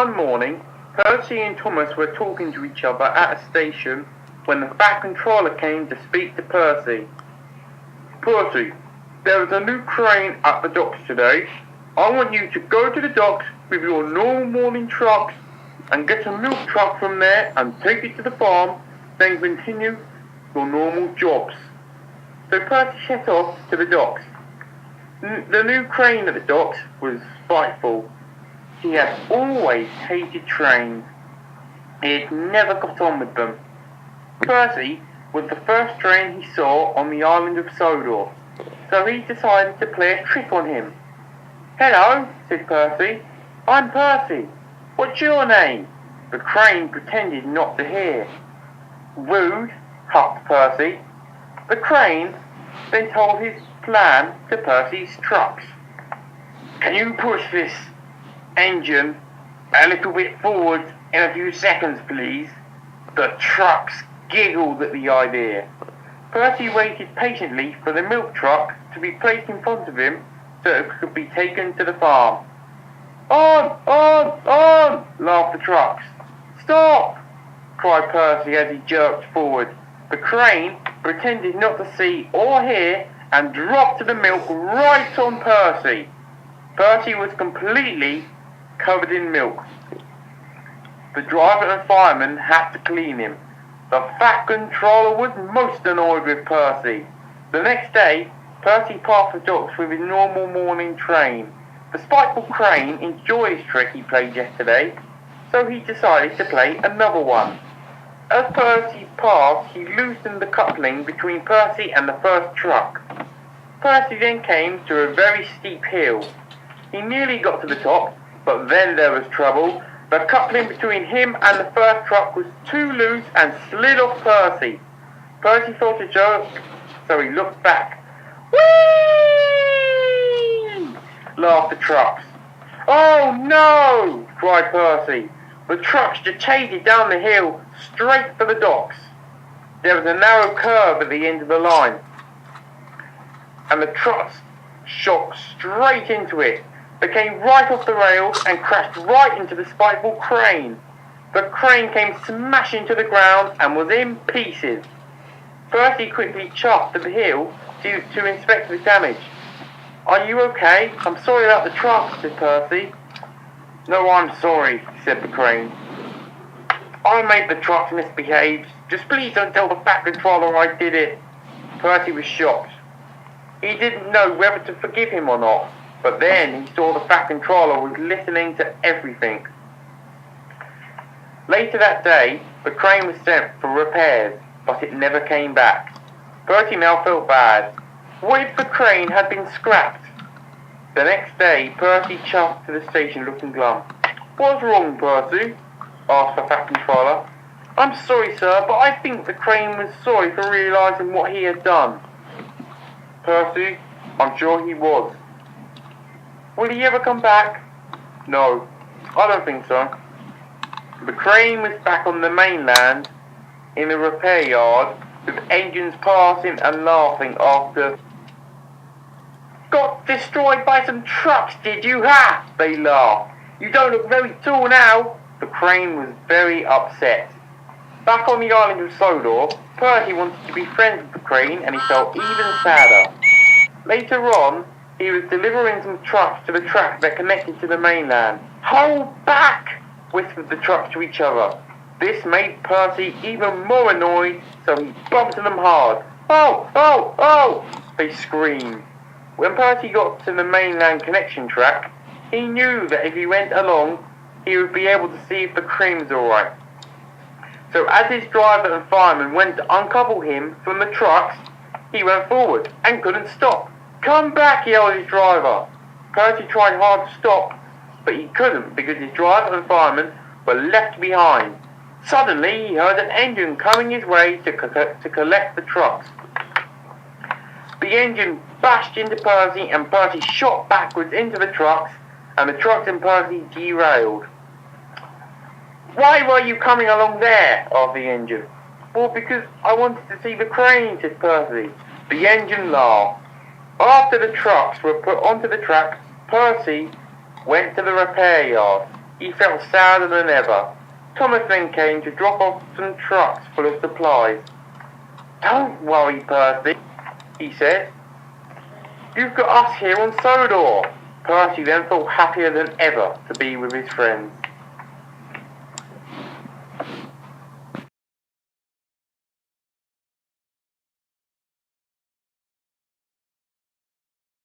One morning, Percy and Thomas were talking to each other at a station when the Fat Controller came to speak to Percy. Percy, there is a new crane at the docks today. I want you to go to the docks with your normal morning trucks and get a milk truck from there and take it to the farm, then continue your normal jobs. So Percy set off to the docks. The new crane at the docks was Spiteful. He had always hated trains. He had never got on with them. Percy was the first train he saw on the island of Sodor, so he decided to play a trick on him. "Hello," said Percy. "I'm Percy. What's your name?" The crane pretended not to hear. "Rude," huffed Percy. The crane then told his plan to Percy's trucks. "Can you push this engine a little bit forward in a few seconds, please?" The trucks giggled at the idea. Percy waited patiently for the milk truck to be placed in front of him so it could be taken to the farm. On, laughed the trucks. "Stop!" cried Percy as he jerked forward. The crane pretended not to see or hear and dropped the milk right on Percy. Percy was completely covered in milk. The driver and fireman had to clean him. The Fat Controller was most annoyed with Percy. The next day, Percy passed the docks with his normal morning train. The Spiteful crane enjoyed his trick he played yesterday, so he decided to play another one. As Percy passed, he loosened the coupling between Percy and the first truck. Percy then came to a very steep hill. He nearly got to the top, but then there was trouble. The coupling between him and the first truck was too loose and slid off Percy. Percy thought a joke, so he looked back. "Whee!" laughed the trucks. "Oh no!" cried Percy. The trucks jetted down the hill straight for the docks. There was a narrow curve at the end of the line, and the trucks shot straight into it. They came right off the rails and crashed right into the Spiteful crane. The crane came smashing to the ground and was in pieces. Percy quickly charged to the hill to inspect the damage. "Are you okay? I'm sorry about the truck," said Percy. "No, I'm sorry," said the crane. "I made the trucks misbehave. Just please don't tell the Fat Controller I did it." Percy was shocked. He didn't know whether to forgive him or not, but then he saw the Fat Controller was listening to everything. Later that day, the crane was sent for repairs, but it never came back. Percy now felt bad. What if the crane had been scrapped? The next day, Percy chuffed to the station looking glum. "What's wrong, Percy?" asked the Fat Controller. "I'm sorry, sir, but I think the crane was sorry for realising what he had done." "Percy, I'm sure he was." "Will he ever come back?" "No, I don't think so." The crane was back on the mainland in the repair yard with engines passing and laughing after. "Got destroyed by some trucks, did you, ha?" they laughed. "You don't look very tall now." The crane was very upset. Back on the island of Sodor, Percy wanted to be friends with the crane and he felt even sadder. Later on, he was delivering some trucks to the track that connected to the mainland. "Hold back!" whispered the trucks to each other. This made Percy even more annoyed, so he bumped them hard. "Oh, oh, oh!" they screamed. When Percy got to the mainland connection track, he knew that if he went along, he would be able to see if the crane was alright. So as his driver and fireman went to uncouple him from the trucks, he went forward and couldn't stop. "Come back!" yelled his driver. Percy tried hard to stop, but he couldn't because his driver and fireman were left behind. Suddenly he heard an engine coming his way to collect the trucks. The engine bashed into Percy and Percy shot backwards into the trucks and the trucks and Percy derailed. "Why were you coming along there?" asked the engine. "Well, because I wanted to see the crane," said Percy. The engine laughed. After the trucks were put onto the track, Percy went to the repair yard. he felt sadder than ever. Thomas then came to drop off some trucks full of supplies. "Don't worry, Percy," he said. "You've got us here on Sodor." Percy then felt happier than ever to be with his friends.